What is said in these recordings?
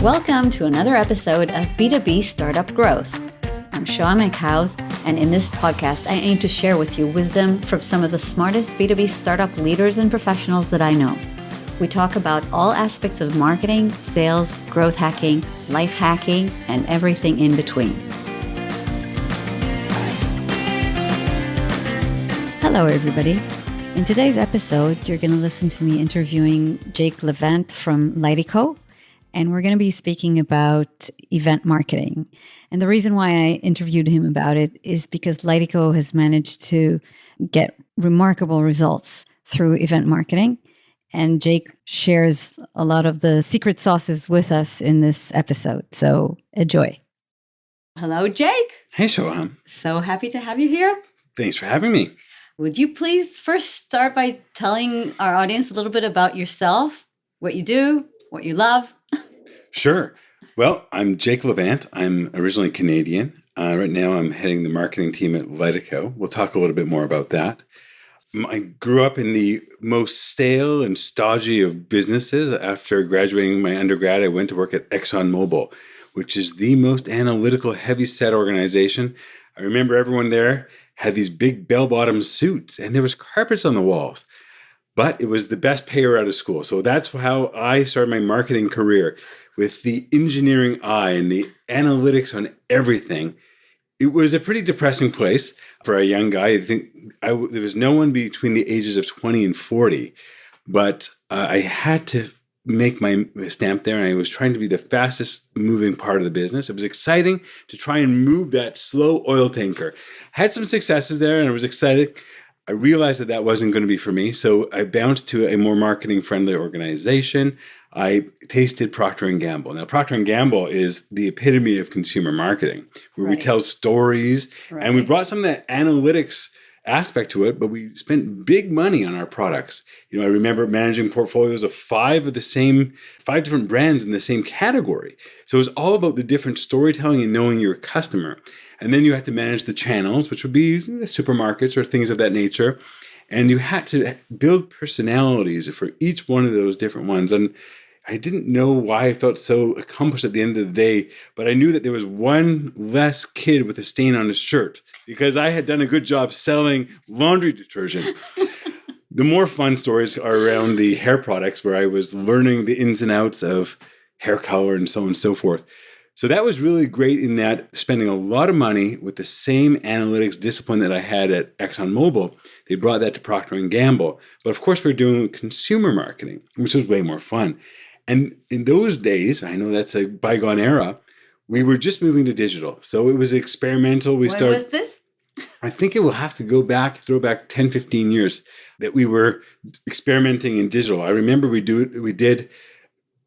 Welcome to another episode of B2B Startup Growth. I'm Sean McHouse, and in this podcast, I aim to share with you wisdom from some of the smartest B2B startup leaders and professionals that I know. We talk about all aspects of marketing, sales, growth hacking, life hacking, and everything in between. Hello, everybody. In today's episode, you're going to listen to me interviewing Jake Levant from Lightico. And we're going to be speaking about event marketing. And the reason why I interviewed him about it is because Lightico has managed to get remarkable results through event marketing. And Jake shares a lot of the secret sauces with us in this episode. So enjoy. Hello, Jake. Hey, Sean. So happy to have you here. Thanks for having me. Would you please first start by telling our audience a little bit about yourself, what you do, what you love? Sure. Well, I'm Jake Levant. I'm originally Canadian. Right now, I'm heading the marketing team at Lightico. We'll talk a little bit more about that. I grew up in the most stale and stodgy of businesses. After graduating my undergrad, I went to work at ExxonMobil, which is the most analytical, heavy-set organization. I remember everyone there had these big bell-bottom suits, and there was carpets on the walls. But it was the best payer out of school. So that's how I started my marketing career, with the engineering eye and the analytics on everything. It was a pretty depressing place for a young guy. I think there was no one between the ages of 20 and 40, but I had to make my stamp there, and I was trying to be the fastest moving part of the business. It was exciting to try and move that slow oil tanker. Had some successes there, and I was excited. I realized that wasn't going to be for me, so I bounced to a more marketing-friendly organization. I tasted Procter & Gamble. Now, Procter & Gamble is the epitome of consumer marketing, where we tell stories, and we brought some of that analytics aspect to it, but we spent big money on our products. I remember managing portfolios of five different brands in the same category. So it was all about the different storytelling and knowing your customer. And then you had to manage the channels, which would be the supermarkets or things of that nature. And you had to build personalities for each one of those different ones. And I didn't know why I felt so accomplished at the end of the day, but I knew that there was one less kid with a stain on his shirt because I had done a good job selling laundry detergent. The more fun stories are around the hair products, where I was learning the ins and outs of hair color and so on and so forth. So that was really great in that spending a lot of money with the same analytics discipline that I had at ExxonMobil, they brought that to Procter & Gamble. But of course, we're doing consumer marketing, which was way more fun. And in those days, I know that's a bygone era, we were just moving to digital. So it was experimental. When was this? I think it will have to throw back 10, 15 years that we were experimenting in digital. I remember we did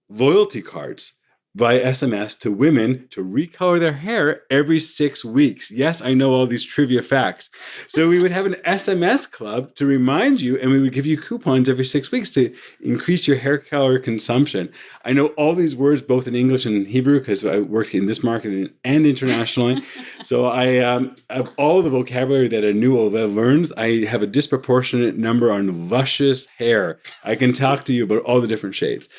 loyalty cards by SMS to women to recolor their hair every 6 weeks. Yes, I know all these trivia facts. So we would have an SMS club to remind you, and we would give you coupons every 6 weeks to increase your hair color consumption. I know all these words, both in English and Hebrew, because I work in this market and internationally. So I have all the vocabulary that a new Olev learns. I have a disproportionate number on luscious hair. I can talk to you about all the different shades.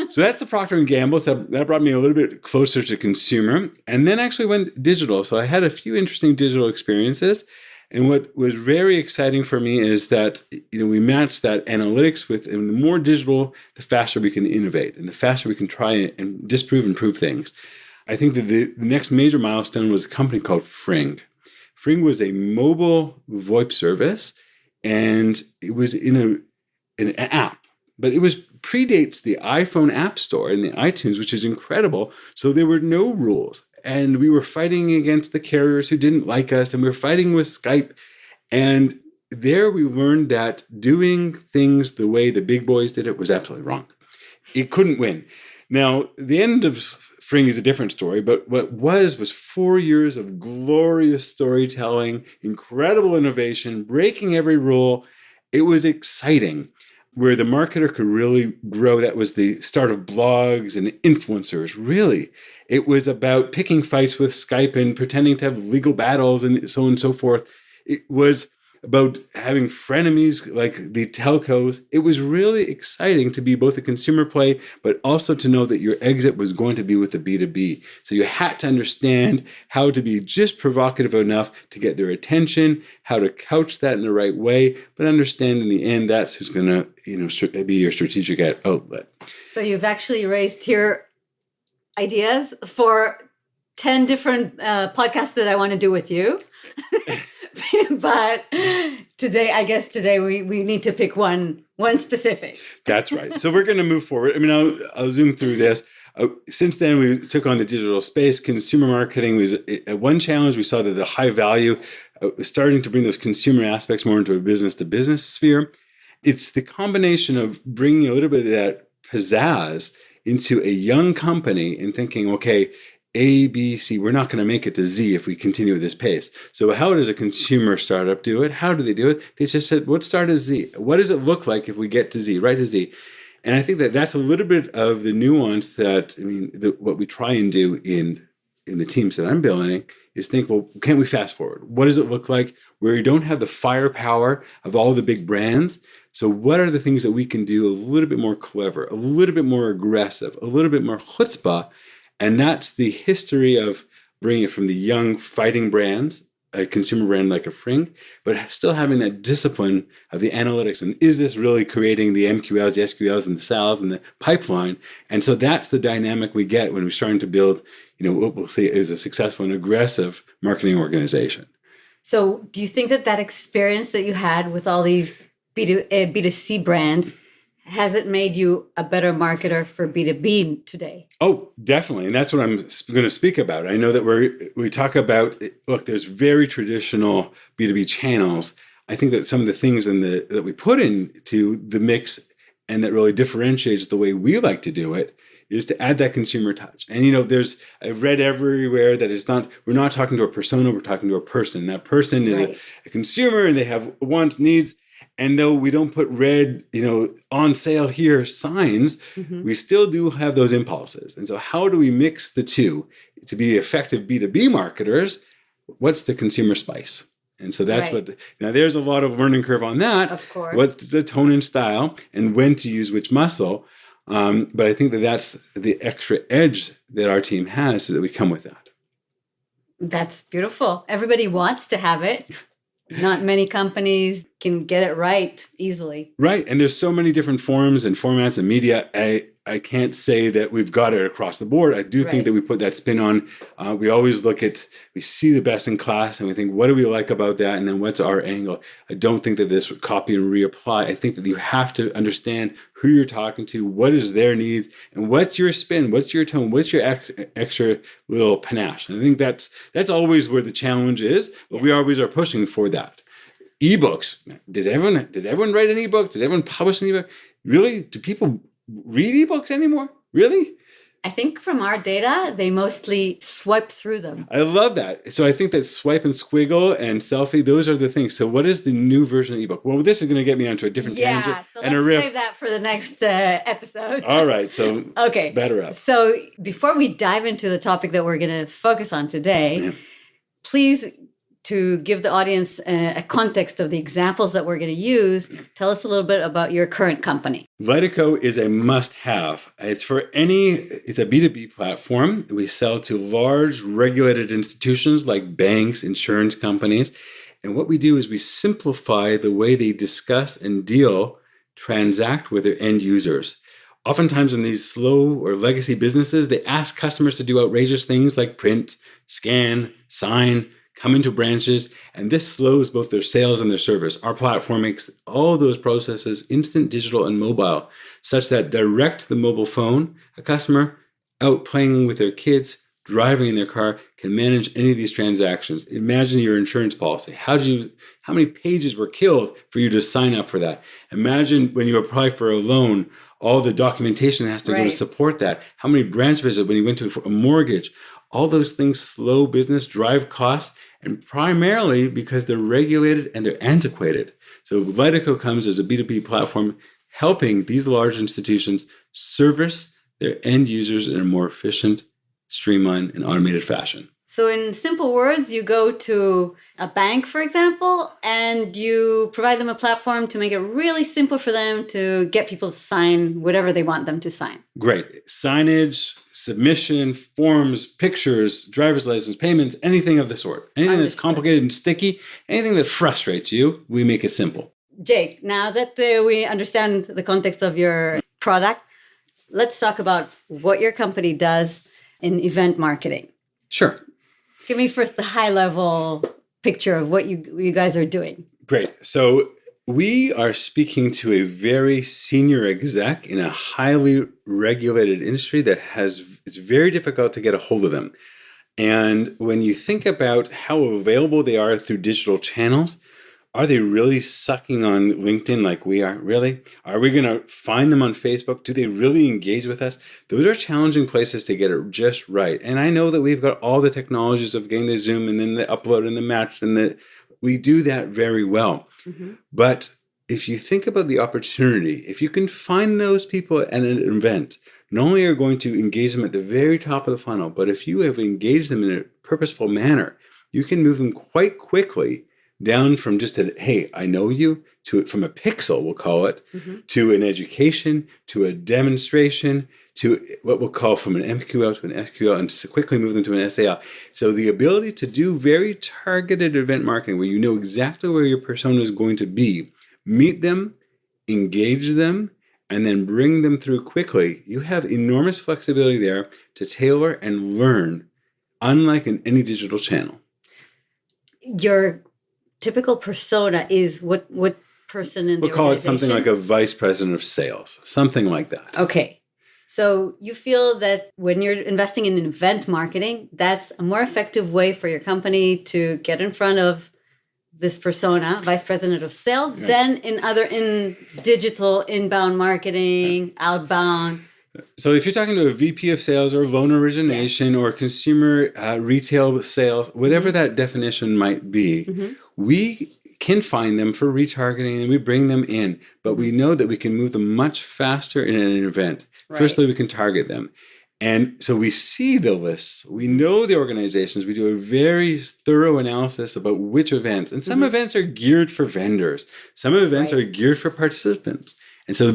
So that's the Procter & Gamble. So that brought me a little bit closer to consumer, and then actually went digital. So I had a few interesting digital experiences. And what was very exciting for me is that we matched that analytics with, and the more digital, the faster we can innovate and the faster we can try and disprove and prove things. I think that the next major milestone was a company called Fring. Fring was a mobile VoIP service, and it was in an app. But it predates the iPhone App Store and the iTunes, which is incredible. So there were no rules. And we were fighting against the carriers who didn't like us. And we were fighting with Skype. And there we learned that doing things the way the big boys did it was absolutely wrong. It couldn't win. Now, the end of Fring is a different story. But what was 4 years of glorious storytelling, incredible innovation, breaking every rule. It was exciting. Where the marketer could really grow. That was the start of blogs and influencers. Really, it was about picking fights with Skype and pretending to have legal battles and so on and so forth. It was about having frenemies like the telcos. It was really exciting to be both a consumer play, but also to know that your exit was going to be with the B2B. So you had to understand how to be just provocative enough to get their attention, how to couch that in the right way, but understand in the end that's who's going to be your strategic outlet. So you've actually raised here ideas for 10 different podcasts that I want to do with you. But today we need to pick one specific. That's right. So we're going to move forward. I mean, I'll zoom through this. Since then, we took on the digital space. Consumer marketing was one challenge. We saw that the high value was starting to bring those consumer aspects more into a business-to-business sphere. It's the combination of bringing a little bit of that pizzazz into a young company and thinking, okay, A, B, C, we're not going to make it to Z if we continue at this pace. So how does a consumer startup do it? How do they do it? They just said, let's start at Z. What does it look like if we get to Z, right to Z? And I think that that's a little bit of the nuance that, what we try and do in the teams that I'm building is think, well, can we fast forward? What does it look like where you don't have the firepower of all the big brands? So what are the things that we can do a little bit more clever, a little bit more aggressive, a little bit more chutzpah? And that's the history of bringing it from the young fighting brands, a consumer brand like a Fring, but still having that discipline of the analytics. And is this really creating the MQLs, the SQLs, and the sales and the pipeline? And so that's the dynamic we get when we're starting to build, what we'll say is a successful and aggressive marketing organization. So do you think that experience that you had with all these B2C brands, has it made you a better marketer for B2B today? Oh, definitely. And that's what I'm going to speak about. I know that we talk about, look, there's very traditional B2B channels. I think that some of the things that we put into the mix and that really differentiates the way we like to do it is to add that consumer touch. And, I've read everywhere that we're not talking to a persona, we're talking to a person. That person is a consumer and they have wants, needs. And though we don't put red, on sale here signs, we still do have those impulses. And so how do we mix the two to be effective B2B marketers? What's the consumer spice? And so that's now there's a lot of learning curve on that. Of course. What's the tone and style and when to use which muscle. But I think that's the extra edge that our team has so that we come with that. That's beautiful. Everybody wants to have it. Not many companies can get it right easily. Right. And there's so many different forms and formats and media. I can't say that we've got it across the board. I do think that we put that spin on. We always we see the best in class and we think, what do we like about that? And then what's our angle? I don't think that this would copy and reapply. I think that you have to understand who you're talking to, what is their needs, and what's your spin, what's your tone, what's your extra little panache. And I think that's always where the challenge is, but we always are pushing for that. Ebooks. Does everyone write an ebook? Does everyone publish an ebook? Really? Do people read ebooks anymore? Really? I think from our data, they mostly swipe through them. I love that. So I think that swipe and squiggle and selfie, those are the things. So what is the new version of ebook? Well, this is going to get me onto a different tangent. Yeah, so let's save that for the next episode. All right. So okay. Better up. So before we dive into the topic that we're going to focus on today, please, to give the audience a context of the examples that we're going to use, tell us a little bit about your current company. Lightico is a must-have. It's a B2B platform. We sell to large regulated institutions like banks, insurance companies. And what we do is we simplify the way they discuss and transact with their end users. Oftentimes in these slow or legacy businesses, they ask customers to do outrageous things like print, scan, sign, come into branches, and this slows both their sales and their service. Our platform makes all those processes instant, digital, and mobile, such that direct to the mobile phone, a customer out playing with their kids, driving in their car, can manage any of these transactions. Imagine your insurance policy. How many pages were killed for you to sign up for that? Imagine when you apply for a loan, all the documentation that has to go to support that. How many branch visits when you went to a mortgage? All those things slow business, drive costs, and primarily because they're regulated and they're antiquated. So Lightico comes as a B2B platform helping these large institutions service their end users in a more efficient, streamlined, and automated fashion. So in simple words, you go to a bank, for example, and you provide them a platform to make it really simple for them to get people to sign whatever they want them to sign. Great. Signage, submission, forms, pictures, driver's license, payments, anything of the sort. Anything that's complicated and sticky, anything that frustrates you, we make it simple. Jake, now that we understand the context of your product, let's talk about what your company does in event marketing. Sure. Give me first the high-level picture of what you guys are doing. Great. So we are speaking to a very senior exec in a highly regulated industry that it's very difficult to get a hold of them. And when you think about how available they are through digital channels, are they really sucking on LinkedIn like we are? Really? Are we going to find them on Facebook? Do they really engage with us? Those are challenging places to get it just right. And I know that we've got all the technologies of getting the Zoom and then the upload and the match, and we do that very well. Mm-hmm. But if you think about the opportunity, if you can find those people at an event, not only are you going to engage them at the very top of the funnel, but if you have engaged them in a purposeful manner, you can move them quite quickly down from just a, hey, I know you, to from a pixel, we'll call it, mm-hmm. to an education, to a demonstration, to what we'll call from an MQL to an SQL, and quickly move them to an SAL. So the ability to do very targeted event marketing where you know exactly where your persona is going to be, meet them, engage them, and then bring them through quickly, you have enormous flexibility there to tailor and learn, unlike in any digital channel. Your typical persona is what person in the organization? We'll call it something like a vice president of sales, something like that. Okay. So you feel that when you're investing in event marketing, that's a more effective way for your company to get in front of this persona, vice president of sales, right, than in digital inbound marketing, outbound. So if you're talking to a VP of sales or loan origination, yeah, or consumer retail sales, whatever that definition might be, mm-hmm, we can find them for retargeting and we bring them in, but we know that we can move them much faster in an event. Right. Firstly, we can target them. And so we see the lists, we know the organizations, we do a very thorough analysis about which events. And some, mm-hmm, events are geared for vendors. Some events, right, are geared for participants. And so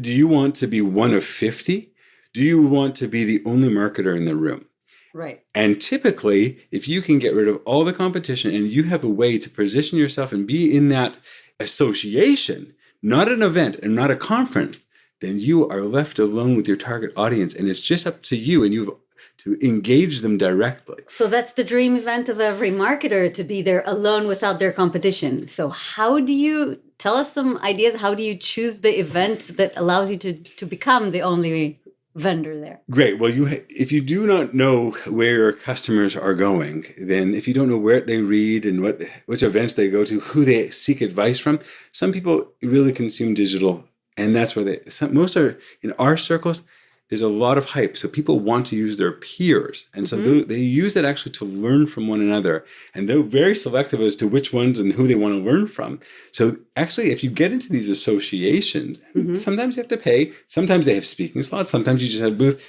do you want to be one of 50? Do you want to be the only marketer in the room? Right. And typically, if you can get rid of all the competition and you have a way to position yourself and be in that association, not an event and not a conference, then you are left alone with your target audience. And it's just up to you, and you have to engage them directly. So that's the dream event of every marketer, to be there alone without their competition. So how do you tell us some ideas? How do you choose the event that allows you to become the only vendor there? Great. Well, if you do not know where your customers are going, then if you don't know where they read and which events they go to, who they seek advice from, some people really consume digital, and that's where most are in our circles. There's a lot of hype. So people want to use their peers. And so, mm-hmm, they use that actually to learn from one another. And they're very selective as to which ones and who they want to learn from. So actually, if you get into these associations, mm-hmm, sometimes you have to pay. Sometimes they have speaking slots. Sometimes you just have a booth.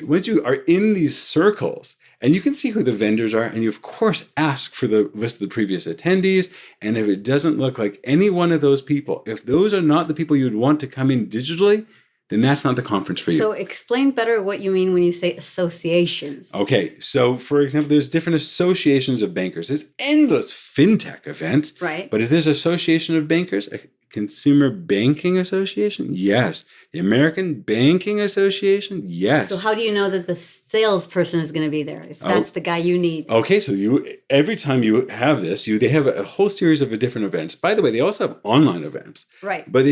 Once you are in these circles, and you can see who the vendors are, and you, of course, ask for the list of the previous attendees. And if it doesn't look like any one of those people, if those are not the people you'd want to come in digitally, then that's not the conference for you. So explain better what you mean when you say associations. Okay. So, for example, there's different associations of bankers. There's endless fintech events. Right. But if there's an association of bankers, a consumer banking association, yes. The American Banking Association, yes. So how do you know that the salesperson is going to be there, if that's the guy you need? Okay, so every time you have this, they have a whole series of different events. By the way, they also have online events. Right. But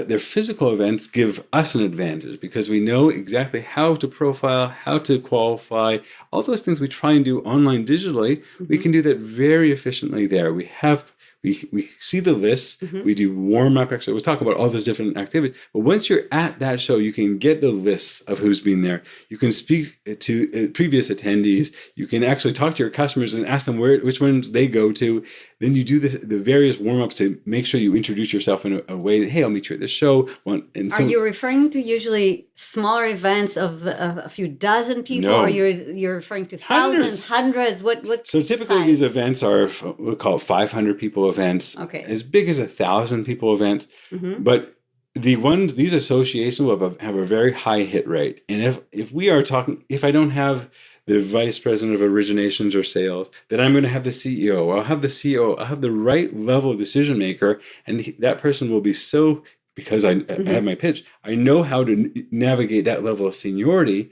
their physical events give us an advantage because we know exactly how to profile, how to qualify, all those things we try and do online digitally. Mm-hmm. We can do that very efficiently there. We have We see the lists. We do warm-up exercise. We'll talk about all those different activities. But once you're at that show, you can get the lists of who's been there. You can speak to previous attendees. You can actually talk to your customers and ask them which ones they go to. Then you do the various warm-ups to make sure you introduce yourself in a way that, hey, I'll meet you at this show. Are you referring to usually smaller events of a few dozen people? No. Or you're referring to thousands, hundreds? What So typically these events are, we'll call it 500 people events, as big as 1,000 people events. But these associations will have a very high hit rate. And if we are talking, if I don't have the vice president of originations or sales, then I'm going to have the CEO. I'll have the CEO. I'll have the right level decision maker, and that person will be so, because I have my pitch, I know how to navigate that level of seniority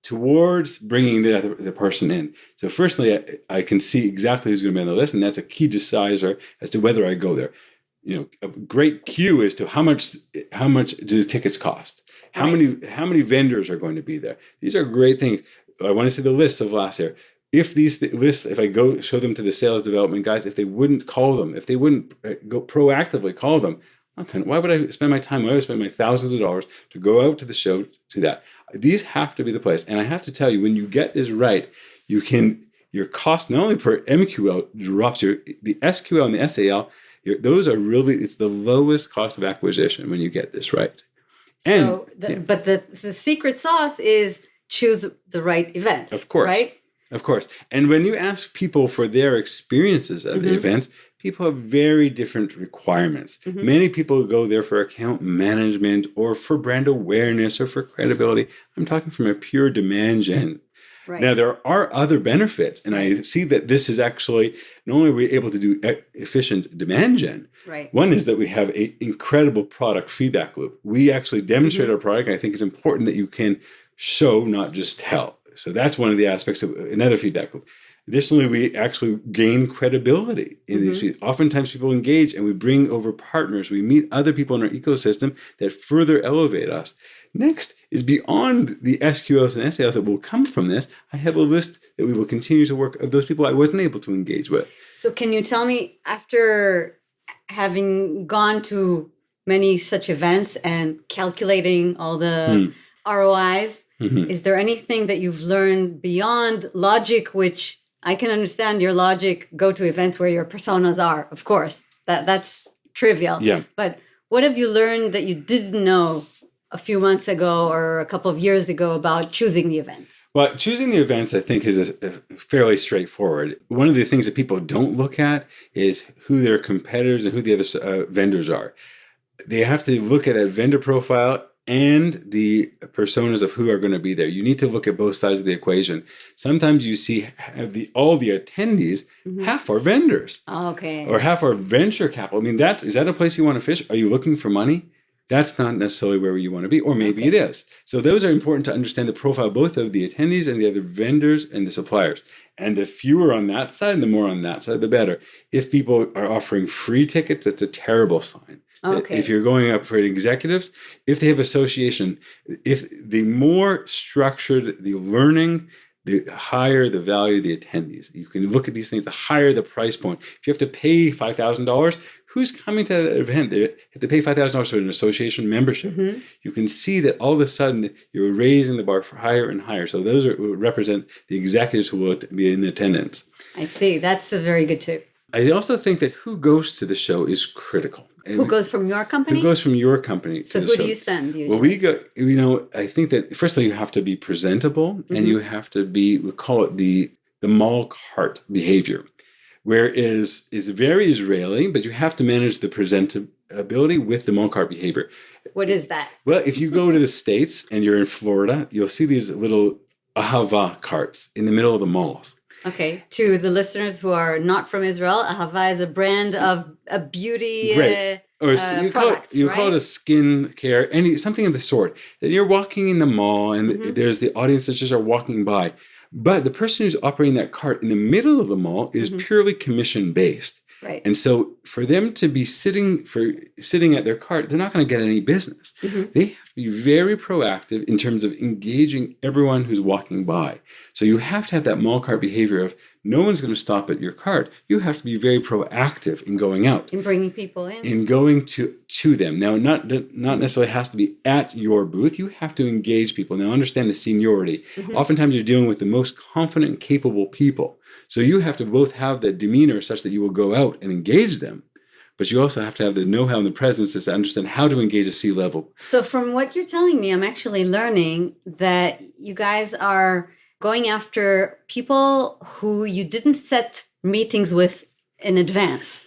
towards bringing the person in. So firstly, I can see exactly who's going to be on the list, and that's a key decider as to whether I go there. A great cue as to how much do the tickets cost? How many vendors are going to be there? These are great things. I want to see the lists of last year. If these lists, if I go show them to the sales development guys, if they wouldn't call them, if they wouldn't go proactively call them, why would I spend my time? Why would I spend my thousands of dollars to go out to the show to that? These have to be the place. And I have to tell you, when you get this right, your cost not only per MQL drops, the SQL and the SAL, it's the lowest cost of acquisition when you get this right. But the secret sauce is choose the right events. Of course. Right? Of course. And when you ask people for their experiences at the events, people have very different requirements. Many people go there for account management or for brand awareness or for credibility. I'm talking from a pure demand gen. Right. Now, there are other benefits, and I see that this is actually, not only are we able to do efficient demand gen, one is that we have an incredible product feedback loop. We actually demonstrate our product, and I think it's important that you can show, not just tell. So that's one of the aspects of another feedback loop. Additionally, we actually gain credibility in these people. Oftentimes people engage and we bring over partners. We meet other people in our ecosystem that further elevate us. Next is beyond the SQLs and SALs that will come from this. I have a list that we will continue to work of those people I wasn't able to engage with. So can you tell me, after having gone to many such events and calculating all the ROIs, is there anything that you've learned beyond logic, which I can understand your logic, go to events where your personas are, of course, that's trivial. Yeah. But what have you learned that you didn't know a few months ago or a couple of years ago about choosing the events? Well, choosing the events, I think, is fairly straightforward. One of the things that people don't look at is who their competitors and who the other vendors are. They have to look at a vendor profile and the personas of who are going to be there. You need to look at both sides of the equation. Sometimes you see all the attendees, half are vendors. Okay. Or half are venture capital. I mean, is that a place you want to fish? Are you looking for money? That's not necessarily where you want to be, or maybe it is. So those are important to understand the profile, both of the attendees and the other vendors and the suppliers. And the fewer on that side, the more on that side, the better. If people are offering free tickets, it's a terrible sign. Okay. If you're going up for executives, if they have association, if the more structured the learning, the higher the value of the attendees. You can look at these things, the higher the price point. If you have to pay $5,000, who's coming to that event? If they pay $5,000 for an association membership, you can see that all of a sudden you're raising the bar for higher and higher. So those represent the executives who will be in attendance. I see. That's a very good tip. I also think that who goes to the show is critical. Who goes from your company? Who goes from your company? So who do you send usually? Well, we go, I think that firstly you have to be presentable and you have to be, we call it the mall cart behavior, whereas it's very Israeli, but you have to manage the presentability with the mall cart behavior. What is that? Well, if you go to the States and you're in Florida, you'll see these little ahava carts in the middle of the malls. Okay. To the listeners who are not from Israel, Ahava is a brand of a beauty products, you call it a skin care, something of the sort. That you're walking in the mall and there's the audience that just are walking by. But the person who's operating that cart in the middle of the mall is purely commission based. Right. And so for them to be sitting at their cart, they're not going to get any business. They have to be very proactive in terms of engaging everyone who's walking by. So you have to have that mall cart behavior of no one's going to stop at your cart. You have to be very proactive in going out. In bringing people in. In going to them. Now, not necessarily has to be at your booth. You have to engage people. Now, understand the seniority. Oftentimes, you're dealing with the most confident and capable people. So you have to both have that demeanor such that you will go out and engage them. But you also have to have the know-how and the presence to understand how to engage a C-level. So from what you're telling me, I'm actually learning that you guys are going after people who you didn't set meetings with in advance.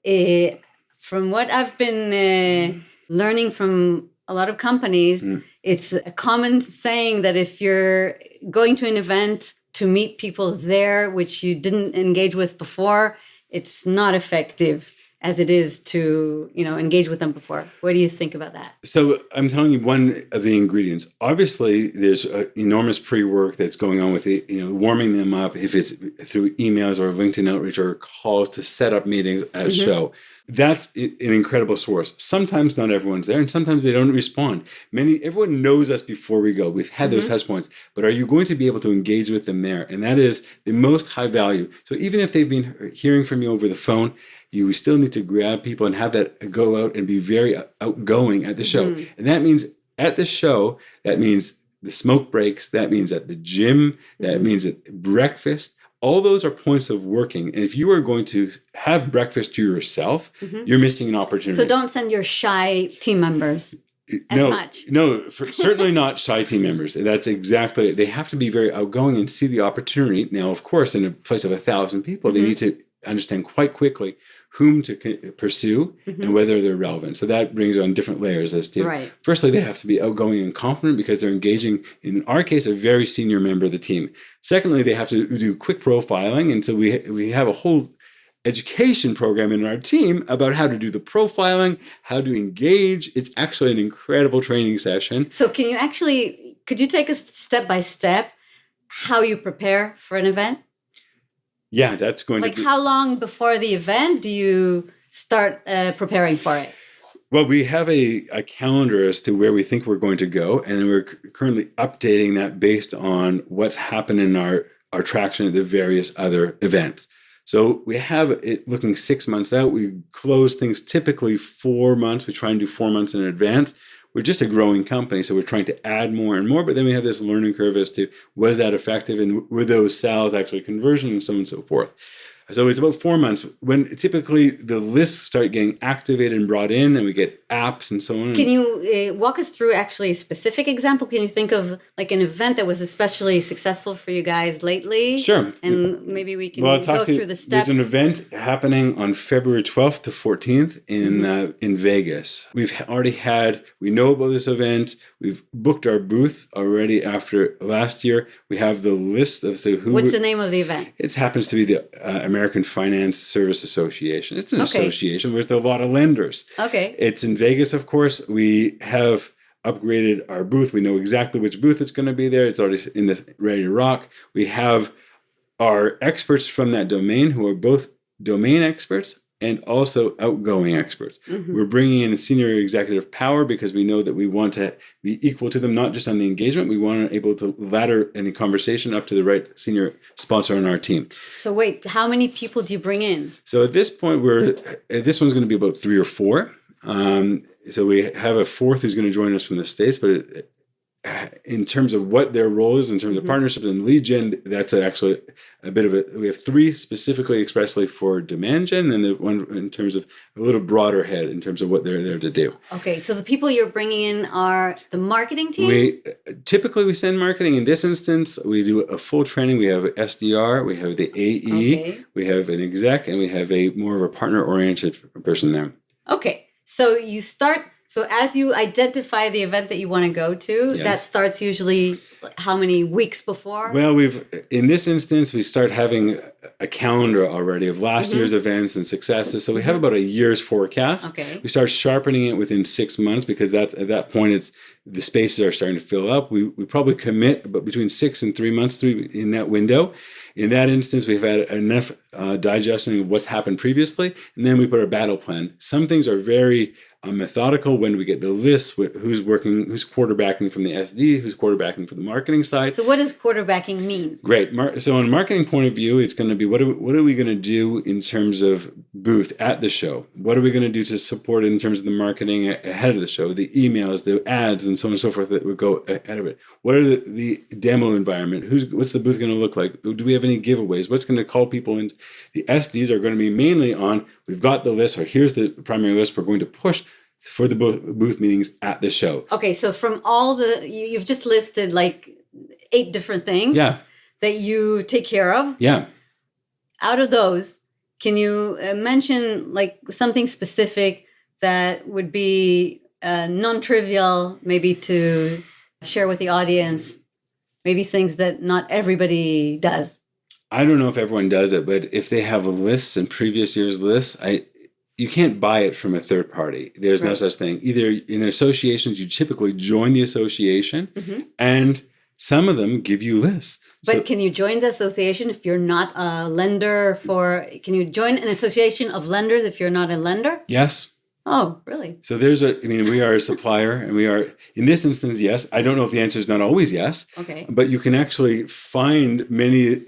From what I've been learning from a lot of companies, it's a common saying that if you're going to an event to meet people there, which you didn't engage with before, it's not effective as it is to, engage with them before. What do you think about that? So I'm telling you one of the ingredients. Obviously, there's enormous pre-work that's going on with it, warming them up, if it's through emails or LinkedIn outreach or calls to set up meetings at a show. That's an incredible source. Sometimes not everyone's there, and sometimes they don't respond. Everyone knows us before we go. We've had those touch points, but are you going to be able to engage with them there? And that is the most high value. So even if they've been hearing from you over the phone, you still need to grab people and have that go out and be very outgoing at the show. And that means at the show, that means the smoke breaks, that means at the gym, that means at breakfast. All those are points of working. And if you are going to have breakfast to yourself, you're missing an opportunity. So don't send your shy team members as much. No, certainly not shy team members. That's exactly, they have to be very outgoing and see the opportunity. Now, of course, in a place of 1,000 people, they need to understand quite quickly whom to pursue and whether they're relevant. So that brings on different layers as to, firstly, they have to be outgoing and confident because they're engaging, in our case, a very senior member of the team. Secondly, they have to do quick profiling. And so we have a whole education program in our team about how to do the profiling, how to engage. It's actually an incredible training session. So could you take us step by step how you prepare for an event? Yeah, that's going to be... how long before the event do you start preparing for it? Well, we have a calendar as to where we think we're going to go, and then we're currently updating that based on what's happened in our traction at the various other events. So we have it looking 6 months out. We close things typically 4 months. We try and do 4 months in advance. We're just a growing company, so we're trying to add more and more, but then we have this learning curve as to was that effective and were those sales actually conversion and so on and so forth. So it's about 4 months when typically the lists start getting activated and brought in and we get apps and so on. Can you walk us through actually a specific example? Can you think of like an event that was especially successful for you guys lately? Sure. And maybe we can go through the steps. There's an event happening on February 12th to 14th in Vegas. We know about this event. We've booked our booth already after last year. We have the list of who... What's the name of the event? It happens to be the American Finance Service Association. It's an association with a lot of lenders. Okay. It's in Vegas, of course. We have upgraded our booth. We know exactly which booth it's going to be there. It's already ready to rock. We have our experts from that domain who are both domain experts and also outgoing experts. We're bringing in senior executive power because we know that we want to be equal to them, not just on the engagement. We want to be able to ladder any conversation up to the right senior sponsor on our team. So wait, how many people do you bring in? So at this point, this one's going to be about 3 or 4. So we have a fourth who's going to join us from the States, but in terms of what their role is, in terms of partnerships and lead gen, that's actually a bit of we have 3 specifically expressly for demand gen, and the one in terms of a little broader head in terms of what they're there to do. Okay, so the people you're bringing in are the marketing team? We send marketing. In this instance, we do a full training. We have SDR, we have the AE, we have an exec, and we have more of a partner-oriented person there. Okay, so you start So as you identify the event that you want to go to, Yes. that starts usually how many weeks before? Well, in this instance, we start having a calendar already of last year's events and successes. So we have about a year's forecast. Okay. We start sharpening it within 6 months because at that point, the spaces are starting to fill up. We probably commit about between 6 and 3 months in that window. In that instance, we've had enough digestion of what's happened previously, and then we put our battle plan. Some things are very methodical when we get the lists, who's quarterbacking from the SD, who's quarterbacking from the marketing side. So what does quarterbacking mean? Great. So on a marketing point of view, it's going to be what are we going to do in terms of booth at the show? What are we going to do to support it in terms of the marketing ahead of the show, the emails, the ads, and so on and so forth that would go ahead of it? What are the demo environment? What's the booth going to look like? Do we have any giveaways? What's going to call people in? The SDs are going to be mainly on, we've got the list, or here's the primary list we're going to push for the booth meetings at the show. Okay, so from all you've just listed like 8 different things that you take care of. Yeah. Out of those, can you mention like something specific that would be non-trivial, maybe to share with the audience, maybe things that not everybody does? I don't know if everyone does it, but if they have lists and previous year's lists, you can't buy it from a third party. There's no such thing. Either in associations, you typically join the association, and some of them give you lists. But can you join the association if you're not a lender can you join an association of lenders if you're not a lender? Yes. Oh, really? So we are a supplier, and we are, in this instance, yes. I don't know if the answer is not always yes. Okay. But you can actually find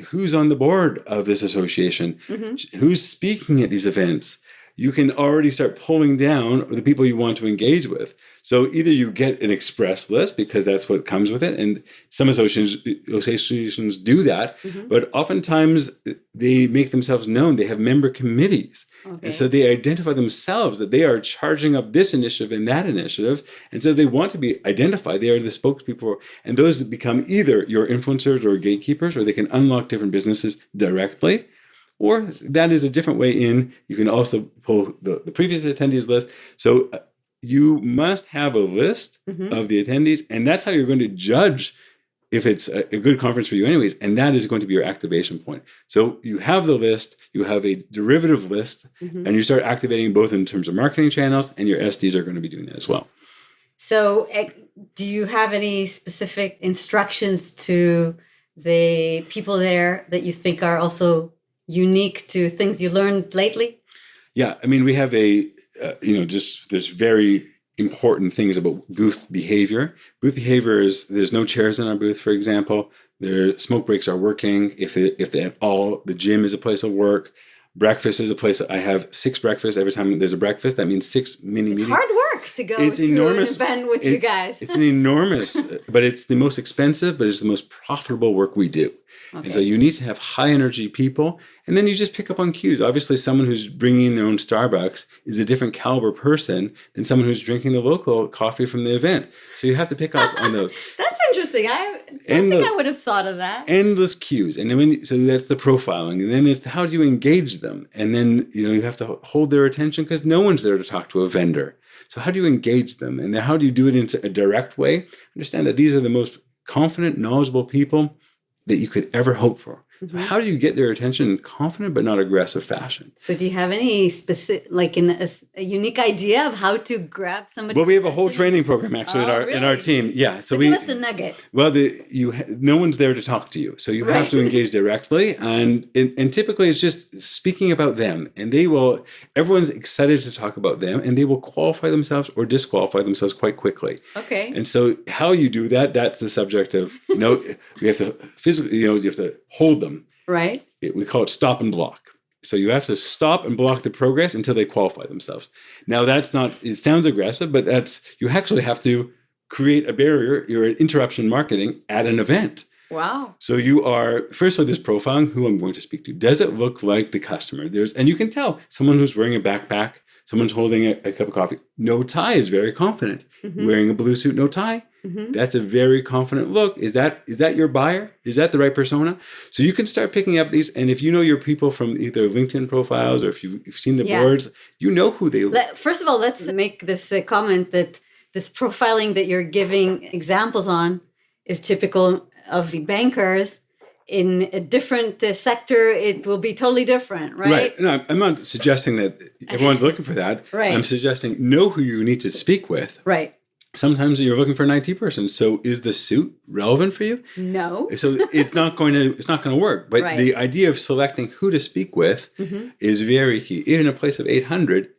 who's on the board of this association, who's speaking at these events. You can already start pulling down the people you want to engage with. So either you get an express list because that's what comes with it, and some associations do that, but oftentimes they make themselves known. They have member committees. Okay. And so they identify themselves that they are charging up this initiative and that initiative. And so they want to be identified. They are the spokespeople. And those become either your influencers or gatekeepers, or they can unlock different businesses directly. Or that is a different way in. You can also pull the previous attendees list. So you must have a list of the attendees, and that's how you're going to judge if it's a good conference for you anyways, and that is going to be your activation point. So you have the list, you have a derivative list, and you start activating both in terms of marketing channels, and your SDs are going to be doing that as well. So do you have any specific instructions to the people there that you think are also unique to things you learned lately? Yeah, I mean, we have there's very important things about booth behavior. Booth behavior is there's no chairs in our booth, for example. Smoke breaks are working. If they at all, the gym is a place of work. Breakfast is a place. I have 6 breakfasts every time there's a breakfast. That means 6 mini meetings. It's hard work to go to enormous, an event with you guys. It's an enormous, but it's the most expensive, but it's the most profitable work we do. Okay. And so you need to have high energy people, and then you just pick up on cues. Obviously, someone who's bringing in their own Starbucks is a different caliber person than someone who's drinking the local coffee from the event. So you have to pick up on those. That's interesting. I don't think I would have thought of that. Endless cues. And then so that's the profiling. And then it's how do you engage them? And then you have to hold their attention because no one's there to talk to a vendor. So how do you engage them? And then how do you do it in a direct way? Understand that these are the most confident, knowledgeable people that you could ever hope for. So how do you get their attention in confident but not aggressive fashion? So do you have any specific, like a unique idea of how to grab somebody? Well, we have a whole training program actually in our team. Yeah. So give us a nugget. Well, no one's there to talk to you. So you have to engage directly. And typically it's just speaking about them. And everyone's excited to talk about them, and they will qualify themselves or disqualify themselves quite quickly. Okay. And so how you do that, that's the subject of, you have to physically, you have to hold them. Right. We call it stop and block. So you have to stop and block the progress until they qualify themselves. Now it sounds aggressive, but you actually have to create a barrier. You're in interruption marketing at an event. Wow. So you are, firstly, this profiling, who I'm going to speak to. Does it look like the customer? And you can tell someone who's wearing a backpack, someone's holding a cup of coffee. No tie is very confident. Wearing a blue suit, no tie. Mm-hmm. That's a very confident look. Is that your buyer? Is that the right persona? So you can start picking up these. And if you know your people from either LinkedIn profiles or if you've seen the boards, you know who they look. First of all, let's make this comment that this profiling that you're giving examples on is typical of the bankers. In a different sector, it will be totally different, right? Right. No, I'm not suggesting that everyone's looking for that. Right. I'm suggesting know who you need to speak with. Right. Sometimes you're looking for an IT person. So is the suit relevant for you? No. So it's not going to work. But the idea of selecting who to speak with is very key. Even in a place of 800,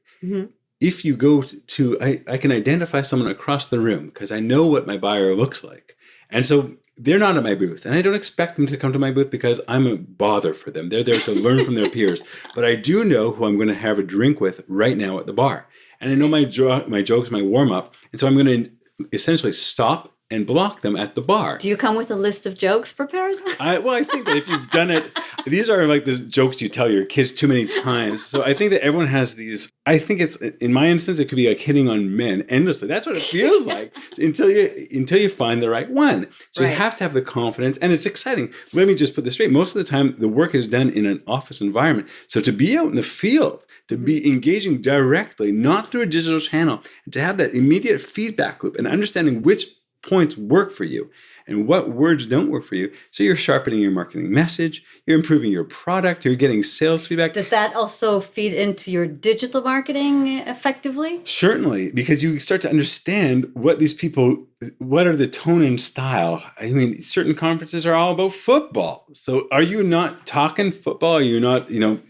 if you go to, I can identify someone across the room because I know what my buyer looks like. And so they're not at my booth. And I don't expect them to come to my booth because I'm a bother for them. They're there to learn from their peers. But I do know who I'm going to have a drink with right now at the bar. And I know my jokes, my warm-up. And so I'm going to essentially stop and block them at the bar. Do you come with a list of jokes prepared? I think that if you've done it, these are like the jokes you tell your kids too many times. So I think that everyone has these. I think it's, in my instance, it could be like hitting on men endlessly. That's what it feels like until you find the right one. So you have to have the confidence, and it's exciting. Let me just put this straight. Most of the time, the work is done in an office environment. So to be out in the field, to be engaging directly, not through a digital channel, and to have that immediate feedback loop and understanding which points work for you and what words don't work for you. So you're sharpening your marketing message, you're improving your product, you're getting sales feedback. Does that also feed into your digital marketing effectively? Certainly, because you start to understand what these people, what are the tone and style. I mean, certain conferences are all about football. So are you not talking football? Are you not, the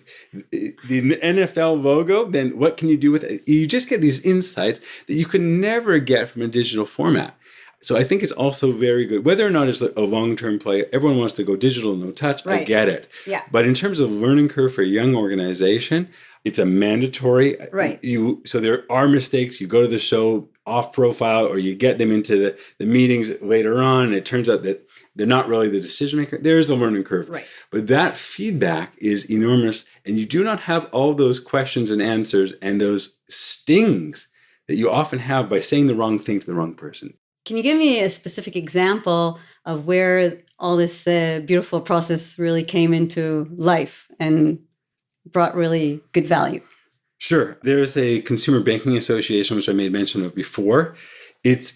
NFL logo? Then what can you do with it? You just get these insights that you could never get from a digital format. So I think it's also very good. Whether or not it's a long-term play, everyone wants to go digital, no touch. Right. I get it. Yeah. But in terms of learning curve for a young organization, it's a mandatory. Right. So there are mistakes. You go to the show off profile, or you get them into the meetings later on, and it turns out that they're not really the decision maker. There is a learning curve. Right. But that feedback is enormous, and you do not have all those questions and answers and those stings that you often have by saying the wrong thing to the wrong person. Can you give me a specific example of where all this beautiful process really came into life and brought really good value? Sure. There's a consumer banking association, which I made mention of before. It's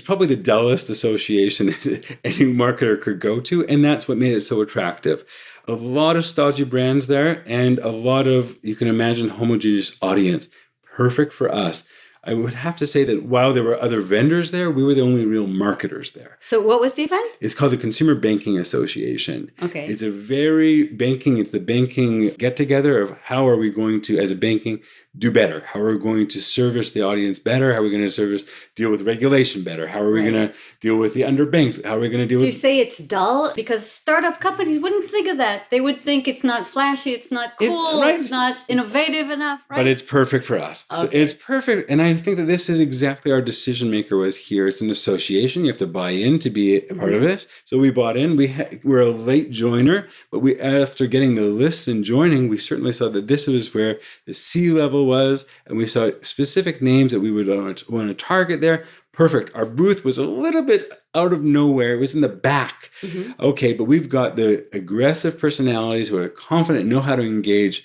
probably the dullest association that any marketer could go to, and that's what made it so attractive. A lot of stodgy brands there, and a lot of, you can imagine, homogeneous audience. Perfect for us. I would have to say that while there were other vendors there, we were the only real marketers there. So what was the event? It's called the Consumer Banking Association. Okay. It's the banking get-together of how are we going to, as a banking, do better? How are we going to service the audience better? How are we going to deal with regulation better? How are we going to deal with the underbanked? How are we going to deal with... So you say it's dull? Because startup companies wouldn't think of that. They would think it's not flashy, it's not cool, it's not innovative enough, right? But it's perfect for us. Okay. So it's perfect. And I think that this is exactly our decision maker was here. It's an association. You have to buy in to be a part of this. So we bought in. We're a late joiner, but after getting the lists and joining, we certainly saw that this was where the C-level was, and we saw specific names that we would want to target there. Perfect. Our booth was a little bit out of nowhere. It was in the back. Mm-hmm. Okay, but we've got the aggressive personalities who are confident, know how to engage.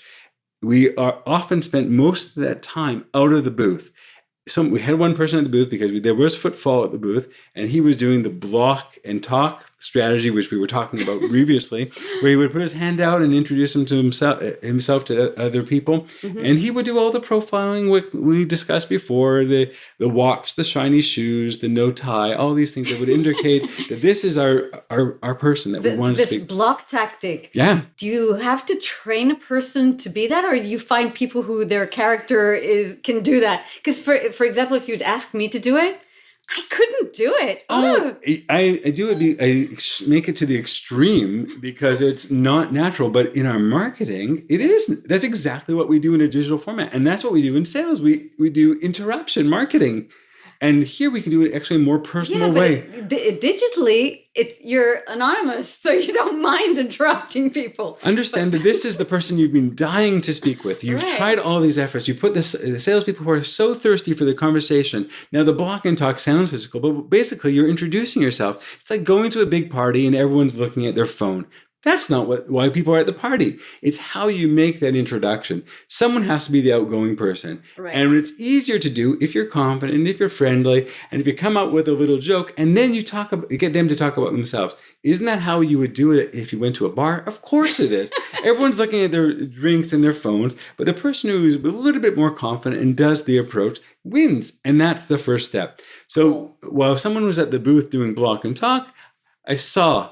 We are often spent most of that time out of the booth. So we had one person at the booth because there was footfall at the booth, and he was doing the block and talk strategy, which we were talking about previously, where he would put his hand out and introduce himself to other people. Mm-hmm. And he would do all the profiling we discussed before, the watch, the shiny shoes, the no tie, all these things that would indicate that this is our person that we wanted to speak. This block tactic. Yeah. Do you have to train a person to be that, or you find people who their character can do that? Because for example, if you'd ask me to do it, I couldn't do it. Oh, I do it. I make it to the extreme because it's not natural. But in our marketing, it is. That's exactly what we do in a digital format, and that's what we do in sales. We do interruption marketing. And here we can do it actually in a more personal way. Digitally, you're anonymous, so you don't mind interrupting people. Understand that this is the person you've been dying to speak with. You've tried all these efforts. You put the salespeople who are so thirsty for the conversation. Now, the block and talk sounds physical, but basically you're introducing yourself. It's like going to a big party and everyone's looking at their phone. That's not why people are at the party. It's how you make that introduction. Someone has to be the outgoing person. Right. And it's easier to do if you're confident, if you're friendly, and if you come out with a little joke, and then you get them to talk about themselves. Isn't that how you would do it if you went to a bar? Of course it is. Everyone's looking at their drinks and their phones, but the person who is a little bit more confident and does the approach wins. And that's the first step. So while someone was at the booth doing block and talk, I saw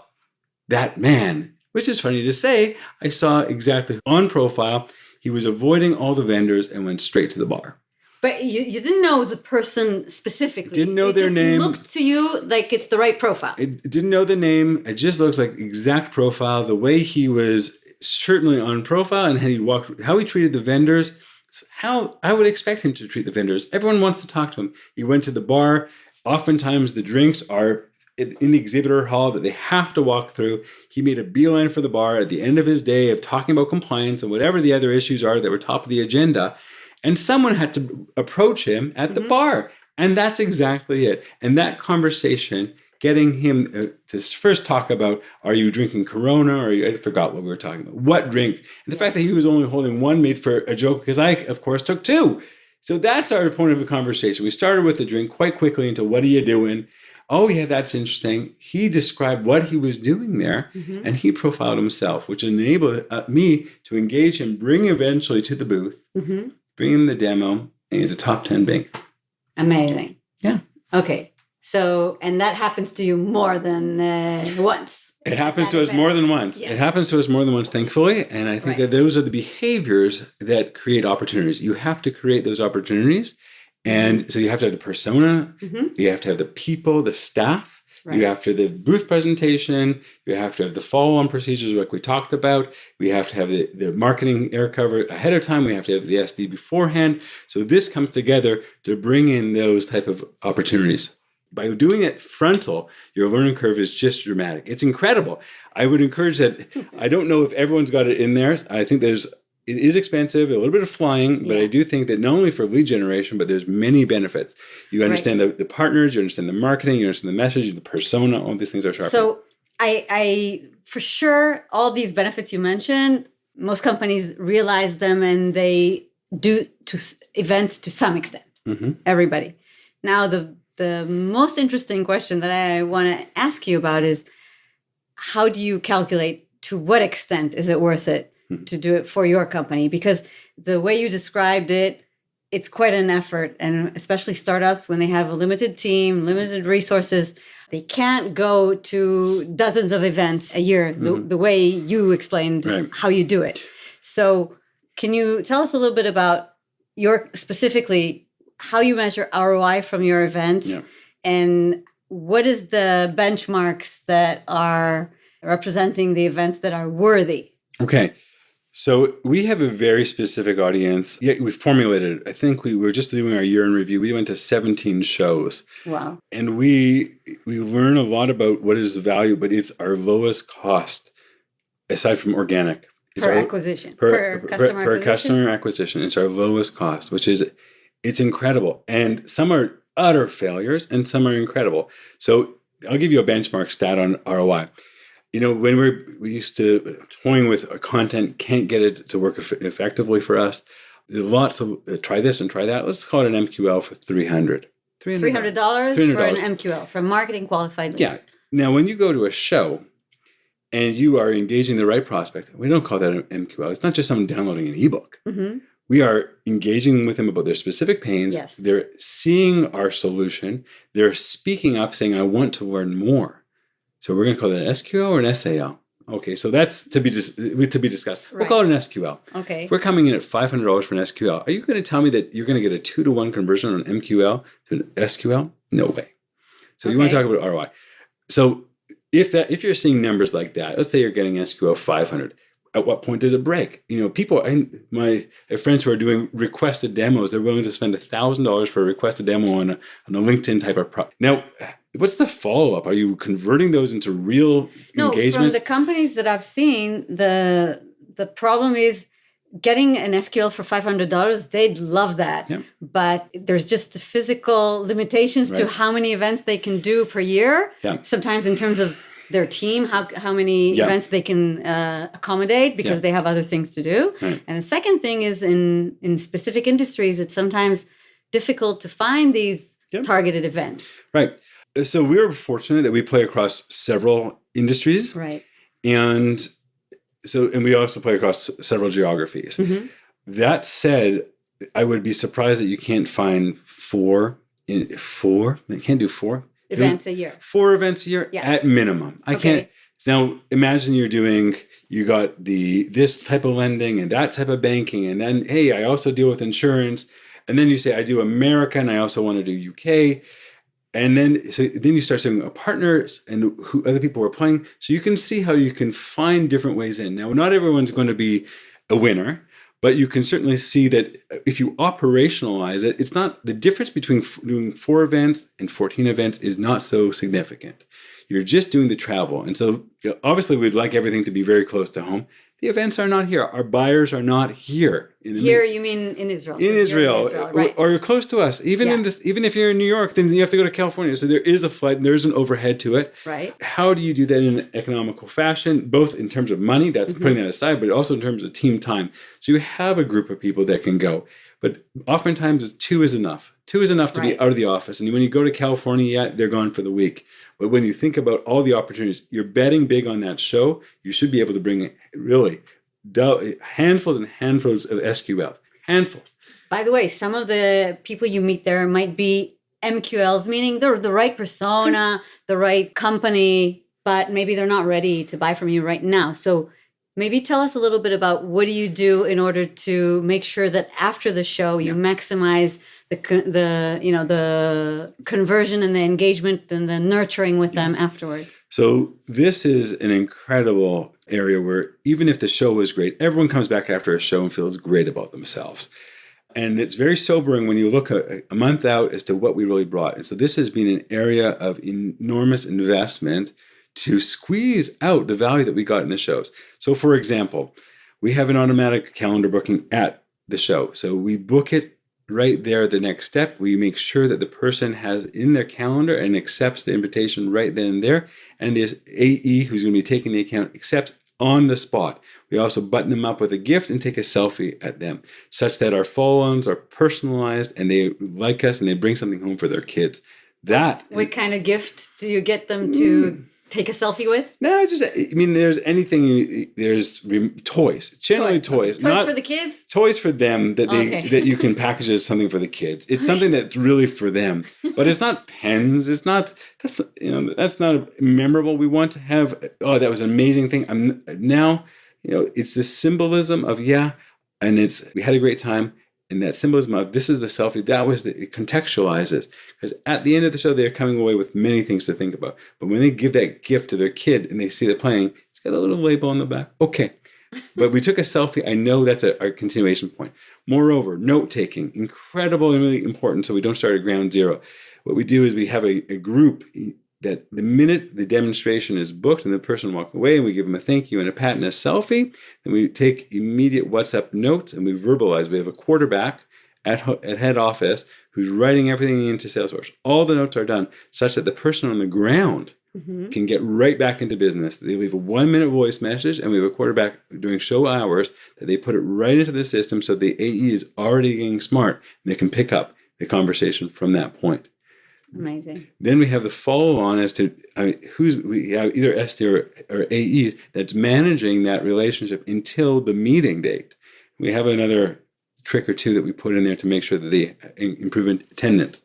that man. Which is funny to say, I saw exactly on profile, he was avoiding all the vendors and went straight to the bar. But you didn't know the person specifically. Didn't know their name. It looked to you like it's the right profile. It didn't know the name. It just looks like exact profile. The way he was certainly on profile and how he treated the vendors, how I would expect him to treat the vendors. Everyone wants to talk to him. He went to the bar. Oftentimes the drinks are in the exhibitor hall that they have to walk through. He made a beeline for the bar at the end of his day of talking about compliance and whatever the other issues are that were top of the agenda. And someone had to approach him at the bar. And that's exactly it. And that conversation, getting him to first talk about, are you drinking Corona? Or I forgot what we were talking about. What drink? And the fact that he was only holding one made for a joke because I, of course, took two. So that's our point of the conversation. We started with the drink quite quickly into what are you doing? Oh, yeah, that's interesting. He described what he was doing there, and he profiled himself, which enabled me to engage him, bring him eventually to the booth, bring him the demo, and he's a top 10 bank. Amazing. Yeah. Okay. So, and that happens to you more than once. It happens to us more than once. Yes. It happens to us more than once, thankfully. And I think that those are the behaviors that create opportunities. You have to create those opportunities. And so you have to have the persona, you have to have the people, the staff, you have to have the booth presentation, you have to have the follow-on procedures like we talked about, we have to have the marketing air cover ahead of time, we have to have the SD beforehand. So this comes together to bring in those type of opportunities. By doing it frontal, your learning curve is just dramatic. It's incredible. I would encourage that. I don't know if everyone's got it in there. I think it is expensive, a little bit of flying, but I do think that not only for lead generation, but there's many benefits. You understand the partners, you understand the marketing, you understand the message, the persona, all these things are sharp. So I for sure, all these benefits you mentioned, most companies realize them and they do to events to some extent, everybody. Now, the most interesting question that I want to ask you about is, how do you calculate to what extent is it worth it to do it for your company? Because the way you described it, it's quite an effort. And especially startups, when they have a limited team, limited resources, they can't go to dozens of events a year, the way you explained how you do it. So can you tell us a little bit about specifically how you measure ROI from your events and what is the benchmarks that are representing the events that are worthy? Okay. So we have a very specific audience. Yeah, we formulated it. I think we were just doing our year in review. We went to 17 shows. Wow. And we learn a lot about what is the value, but it's our lowest cost aside from organic. Per acquisition. Per customer acquisition. It's our lowest cost, which is, it's incredible. And some are utter failures and some are incredible. So I'll give you a benchmark stat on ROI. You know, when we used to toying with content, can't get it to work effectively for us. There's lots of try this and try that. Let's call it an MQL for $300. $300 for an MQL, for marketing qualified leads. Yeah. Now, when you go to a show and you are engaging the right prospect, we don't call that an MQL. It's not just someone downloading an ebook. We are engaging with them about their specific pains. Yes. They're seeing our solution. They're speaking up, saying, I want to learn more. So we're going to call it an SQL or an SAL. Okay, so that's to be discussed. Right. We'll call it an SQL. Okay. We're coming in at $500 for an SQL. Are you going to tell me that you're going to get a 2-to-1 conversion on an MQL to an SQL? No way. So you want to talk about ROI. So if you're seeing numbers like that, let's say you're getting SQL 500. at what point does it break? People, I have friends who are doing requested demos. They're willing to spend $1,000 for a requested demo on a LinkedIn type of product. Now, what's the follow-up? Are you converting those into real engagements? From the companies that I've seen, the problem is getting an SQL for $500. They'd love that. Yeah. But there's just the physical limitations to how many events they can do per year. Yeah. Sometimes in terms of their team, how many events they can accommodate because they have other things to do. Right. And the second thing is in specific industries, it's sometimes difficult to find these targeted events. Right. So we're fortunate that we play across several industries. Right. And we also play across several geographies. Mm-hmm. That said, I would be surprised that you can't find four. You can't do four events a year. 4 events a year at minimum. I can't. Now imagine you got this type of lending and that type of banking, and then hey, I also deal with insurance, and then you say I do America and I also want to do UK. And then you start seeing partners and who other people are playing. So you can see how you can find different ways in. Now, not everyone's going to be a winner, but you can certainly see that if you operationalize it, it's not the difference between doing 4 events and 14 events is not so significant. You're just doing the travel. And so obviously we'd like everything to be very close to home. The events are not here. Our buyers are not here. Here, you mean in Israel? In Israel, right. or close to us. Even if you're in New York, then you have to go to California. So there is a flight and there's an overhead to it. Right. How do you do that in an economical fashion? Both in terms of money, that's putting that aside, but also in terms of team time. So you have a group of people that can go. But oftentimes 2 is enough. 2 is enough to be out of the office. And when you go to California, they're gone for the week. But when you think about all the opportunities, you're betting big on that show, you should be able to bring really handfuls and handfuls of SQLs. Handfuls. By the way, some of the people you meet there might be MQLs, meaning they're the right persona, the right company, but maybe they're not ready to buy from you right now. So maybe tell us a little bit about what do you do in order to make sure that after the show you maximize the conversion and the engagement and the nurturing with them afterwards. So this is an incredible area where even if the show was great, everyone comes back after a show and feels great about themselves. And it's very sobering when you look a month out as to what we really brought. And so this has been an area of enormous investment to squeeze out the value that we got in the shows. So for example, we have an automatic calendar booking at the show. So we book it right there, the next step. We make sure that the person has in their calendar and accepts the invitation right then and there. And this AE who's going to be taking the account accepts on the spot. We also button them up with a gift and take a selfie at them, such that our follow-ons are personalized and they like us and they bring something home for their kids. What kind of gift do you get them to take a selfie with? No, there's anything. There's toys. Generally toys. Toys for the kids? Toys for them that that you can package as something for the kids. It's something that's really for them. But it's not pens. It's not, that's not memorable. We want to have, that was an amazing thing. It's the symbolism of, and we had a great time. And that symbolism of this is the selfie, it contextualizes. Because at the end of the show, they're coming away with many things to think about. But when they give that gift to their kid and they see it playing, it's got a little label on the back. Okay. But we took a selfie. I know that's our continuation point. Moreover, note-taking, incredible and really important so we don't start at ground zero. What we do is we have a group that the minute the demonstration is booked and the person walks away and we give them a thank you and a pat and a selfie, then we take immediate WhatsApp notes and we verbalize. We have a quarterback at head office who's writing everything into Salesforce. All the notes are done such that the person on the ground can get right back into business. They leave a 1-minute voice message and we have a quarterback during show hours that they put it right into the system so the AE is already getting smart and they can pick up the conversation from that point. Amazing. Then we have the follow-on as to we have either SD or AEs that's managing that relationship until the meeting date. We have another trick or two that we put in there to make sure that they improve attendance.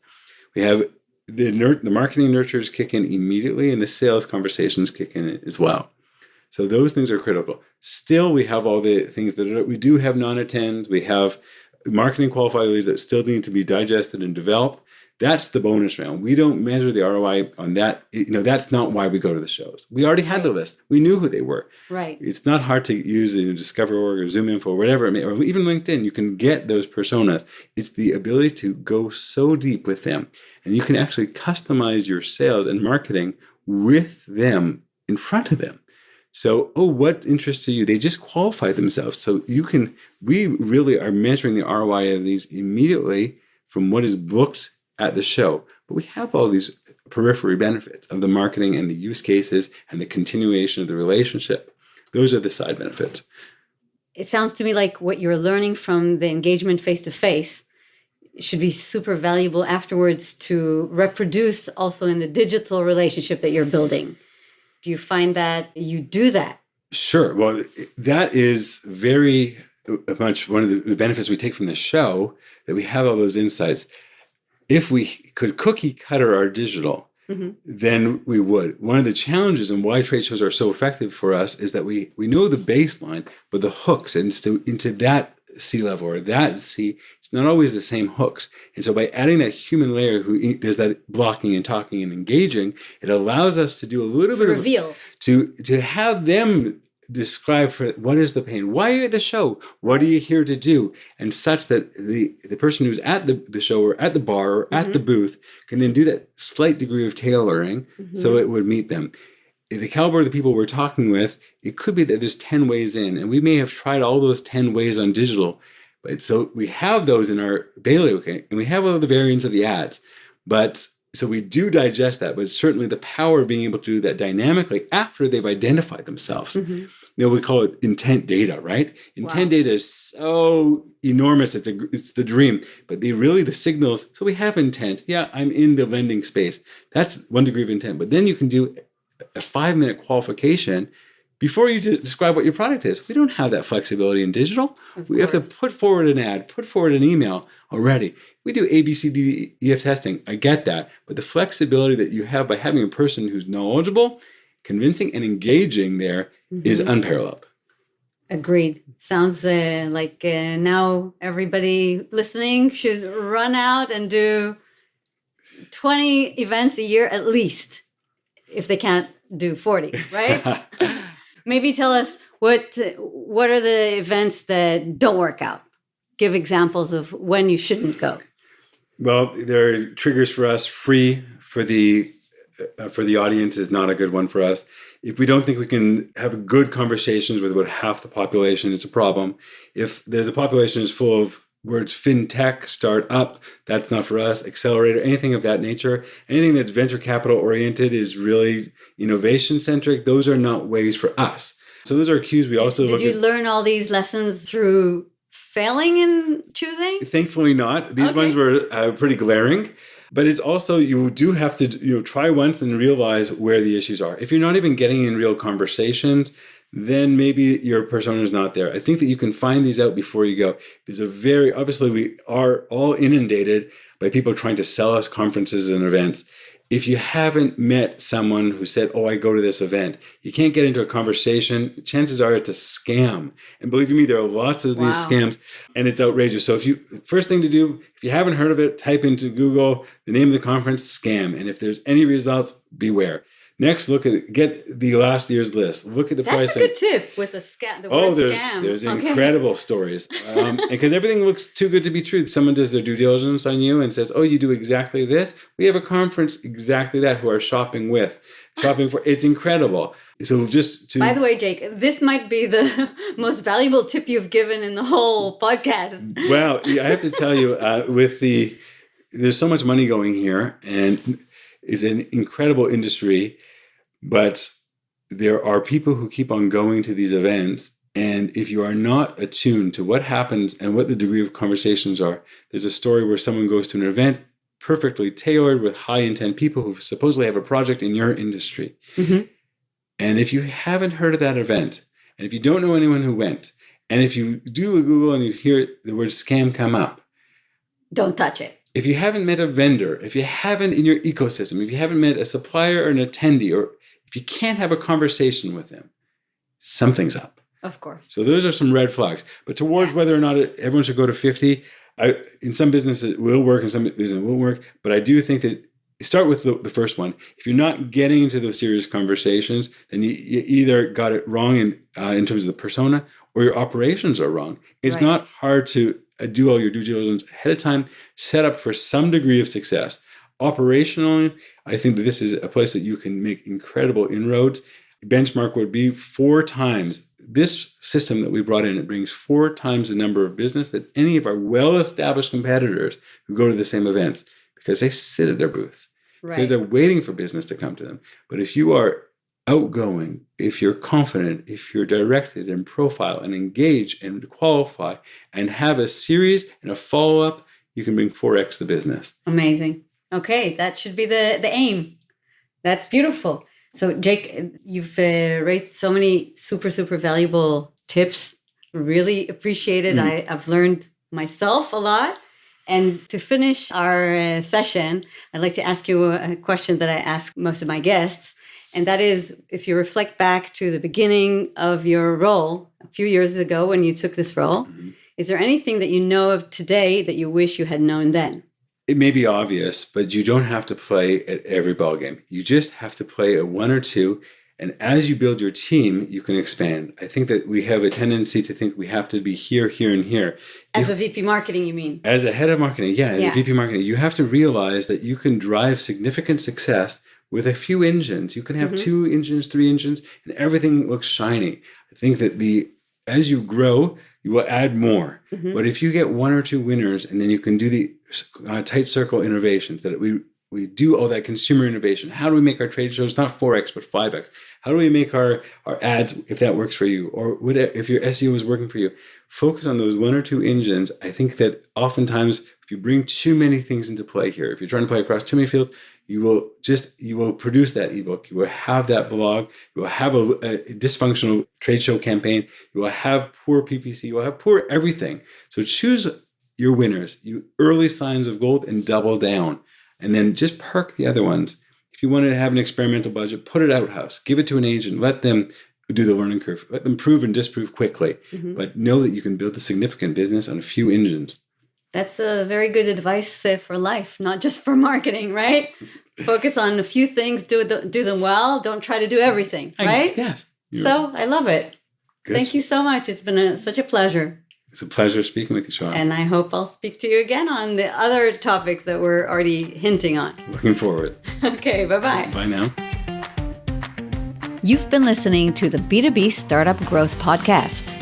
We have the marketing nurturers kick in immediately and the sales conversations kick in as well. So those things are critical. Still, we have all the things we do have non-attend. We have marketing qualified leads that still need to be digested and developed. That's the bonus round. We don't measure the ROI on that. That's not why we go to the shows. We already had the list. We knew who they were. Right. It's not hard to use Discover.org or Zoom Info or whatever it may, or even LinkedIn. You can get those personas. It's the ability to go so deep with them. And you can actually customize your sales and marketing with them in front of them. So, what interests you? They just qualify themselves. So we really are measuring the ROI of these immediately from what is booked at the show. But we have all these periphery benefits of the marketing and the use cases and the continuation of the relationship. Those are the side benefits. It sounds to me like what you're learning from the engagement face-to-face should be super valuable afterwards to reproduce also in the digital relationship that you're building. Do you find that you do that? Sure. Well, that is very much one of the benefits we take from the show, that we have all those insights. If we could cookie cutter our digital, then we would. One of the challenges and why trade shows are so effective for us is that we know the baseline, but the hooks into that C-level or that C, it's not always the same hooks. And so by adding that human layer who does that blocking and talking and engaging, it allows us to do a little bit reveal. of to have them describe for what is the pain, why are you at the show, what are you here to do, and such that the person who's at the show or at the bar or at the booth can then do that slight degree of tailoring so it would meet them. The caliber of the people we're talking with, it could be that there's 10 ways in, and we may have tried all those 10 ways on digital. But so we have those in our bailiwick, and we have all the variants of the ads. But so we do digest that, but certainly the power of being able to do that dynamically after they've identified themselves. We call it intent data, right? Intent data is so enormous. It's the dream, but the signals. So we have intent. Yeah, I'm in the lending space. That's one degree of intent. But then you can do a 5-minute qualification before you describe what your product is. We don't have that flexibility in digital. We have to put forward an ad, put forward an email already. We do A, B, C, D, E, F testing. I get that. But the flexibility that you have by having a person who's knowledgeable, convincing, and engaging there is unparalleled. Agreed. Sounds like now everybody listening should run out and do 20 events a year at least, if they can't do 40, right? Maybe tell us what are the events that don't work out? Give examples of when you shouldn't go. Well, there are triggers for us. Free for the audience is not a good one for us. If we don't think we can have good conversations with about half the population, it's a problem. If there's a population that's full of words fintech, startup, that's not for us. Accelerator, anything of that nature. Anything that's venture capital oriented is really innovation centric. Those are not ways for us. So those are cues we also Did you learn all these lessons through failing and choosing? Thankfully not. These ones were pretty glaring. But it's also, you do have to try once and realize where the issues are. If you're not even getting in real conversations, then maybe your persona is not there. I think that you can find these out before you go. Obviously we are all inundated by people trying to sell us conferences and events. If you haven't met someone who said, I go to this event, you can't get into a conversation. Chances are it's a scam. And believe you me, there are lots of these scams, and it's outrageous. So first thing to do, if you haven't heard of it, type into Google the name of the conference, scam. And if there's any results, beware. Next, get the last year's list. Look at the pricing. That's a good tip with the scam. There's incredible stories. Because everything looks too good to be true. Someone does their due diligence on you and says, you do exactly this. We have a conference exactly that who are shopping for. It's incredible. So By the way, Jake, this might be the most valuable tip you've given in the whole podcast. Well, I have to tell you, there's so much money going here, and it's an incredible industry. But there are people who keep on going to these events. And if you are not attuned to what happens and what the degree of conversations are, there's a story where someone goes to an event perfectly tailored with high intent people who supposedly have a project in your industry. And if you haven't heard of that event, and if you don't know anyone who went, and if you do a Google and you hear the word scam come up, don't touch it. If you haven't met a vendor, if you haven't in your ecosystem, if you haven't met a supplier or an attendee, or if you can't have a conversation with them, something's up. Of course. So those are some red flags. But towards whether or not everyone should go to 50, In some businesses it will work, in some businesses it won't work. But I do think that start with the first one. If you're not getting into those serious conversations, then you either got it wrong in terms of the persona, or your operations are wrong. It's not hard to do all your due diligence ahead of time, set up for some degree of success. Operationally, I think that this is a place that you can make incredible inroads. Benchmark would be 4 times. This system that we brought in, it brings 4 times the number of business that any of our well-established competitors who go to the same events, because they sit at their booth, because they're waiting for business to come to them. But if you are outgoing, if you're confident, if you're directed and profile and engage and qualify and have a series and a follow-up, you can bring 4x the business. Amazing. Okay, that should be the aim. That's beautiful. So Jake, you've raised so many super, super valuable tips. Really appreciate it. I've learned myself a lot. And to finish our session, I'd like to ask you a question that I ask most of my guests. And that is, if you reflect back to the beginning of your role a few years ago when you took this role, is there anything that you know of today that you wish you had known then? It may be obvious, but you don't have to play at every ball game. You just have to play at 1 or 2. And as you build your team, you can expand. I think that we have a tendency to think we have to be here, here, and here. As a VP marketing, you mean? As a head of marketing, as a VP marketing, you have to realize that you can drive significant success with a few engines. You can have 2 engines, 3 engines, and everything looks shiny. I think that as you grow, you will add more. But if you get 1 or 2 winners, and then you can do the tight circle innovations, that we do all that consumer innovation. How do we make our trade shows not 4x, but 5x? How do we make our ads, if that works for you, or if your SEO is working for you? Focus on those 1 or 2 engines. I think that oftentimes, if you bring too many things into play here, if you're trying to play across too many fields, you will produce that ebook. You will have that blog. You will have a dysfunctional trade show campaign. You will have poor PPC. You will have poor everything. So choose your winners, you early signs of gold, and double down. And then just park the other ones. If you wanted to have an experimental budget, put it outhouse. Give it to an agent. Let them do the learning curve. Let them prove and disprove quickly. But know that you can build a significant business on a few engines. That's a very good advice for life, not just for marketing, right? Focus on a few things, do them well. Don't try to do everything, right? Yes. So I love it. Good. Thank you so much. It's been such a pleasure. It's a pleasure speaking with you, Sean. And I hope I'll speak to you again on the other topics that we're already hinting on. Looking forward. Okay, bye-bye. Bye now. You've been listening to the B2B Startup Growth Podcast,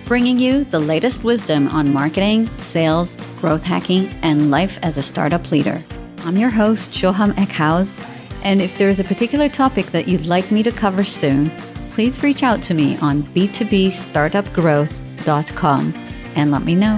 bringing you the latest wisdom on marketing, sales, growth hacking, and life as a startup leader. I'm your host, Shoham Eckhaus, and if there's a particular topic that you'd like me to cover soon, please reach out to me on b2bstartupgrowth.com and let me know.